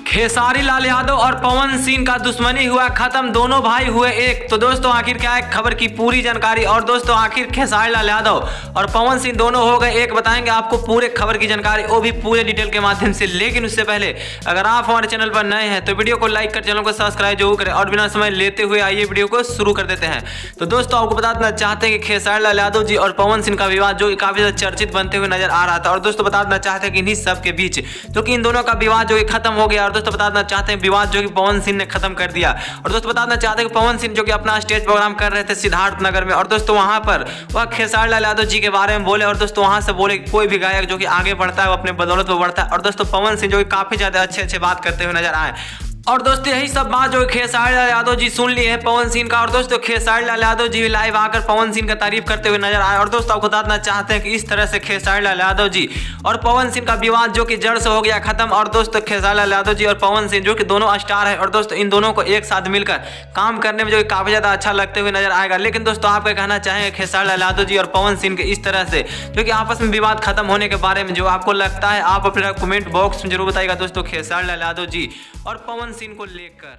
खेसारी लाल यादव और पवन सिंह का दुश्मनी हुआ खत्म, दोनों भाई हुए एक। तो दोस्तों आखिर क्या है खबर की पूरी जानकारी, और दोस्तों आखिर खेसारी लाल यादव और पवन सिंह दोनों हो गए एक, बताएंगे आपको पूरे खबर की जानकारी, वो भी पूरे डिटेल के माध्यम से। लेकिन उससे पहले अगर आप हमारे चैनल पर नए हैं तो वीडियो को लाइक कर चैनल को सब्सक्राइब जरूर करें, और बिना समय लेते हुए आइए वीडियो को शुरू कर देते हैं। तो दोस्तों आपको बता देना चाहते हैं कि खेसारी लाल यादव जी और पवन सिंह का विवाद जो काफी ज्यादा चर्चित बनते हुए नजर आ रहा था, और दोस्तों बता देना चाहते हैं कि इन्हीं सब के बीच जो कि इन दोनों का विवाद जो खत्म हो गया, और दोस्तों बता देना चाहते हैं विवाद जो कि पवन सिंह ने खत्म कर दिया। और दोस्तों बता देना चाहते हैं कि पवन सिंह जो कि अपना स्टेज प्रोग्राम कर रहे थे सिद्धार्थ नगर में, और दोस्तों वहां पर वह खेसारी लाल यादव जी के बारे में बोले, और दोस्तों वहां से बोले कोई भी गायक जो कि आगे बढ़ता है वो अपने बदौलत पर बढ़ता है। और दोस्तों पवन सिंह जो कि काफी ज्यादा अच्छे बात करते हुए नजर आए, और दोस्तों यही सब बात जो खेसारी लाल यादव जी सुन लिए हैं पवन सिंह का, और दोस्तों खेसारी लाल यादव जी भी लाइव आकर पवन सिंह का तारीफ करते हुए नजर आए। और दोस्तों आपको बताना चाहते हैं कि इस तरह से खेसारी लाल यादव जी और पवन सिंह का विवाद जो कि जड़ से हो गया खत्म। और दोस्तों खेसारी लाल यादव जी और पवन सिंह जो कि दोनों स्टार है, और दोस्तों इन दोनों को एक साथ मिलकर काम करने में जो काफी ज्यादा अच्छा लगते हुए नजर आएगा। लेकिन दोस्तों आप क्या कहना चाहेंगे खेसारी लाल यादव जी और पवन सिंह के इस तरह से जो कि आपस में विवाद खत्म होने के बारे में, जो आपको लगता है आप अपने कमेंट बॉक्स में जरूर बताइएगा दोस्तों खेसारी लाल यादव जी और पवन सिंह को लेकर।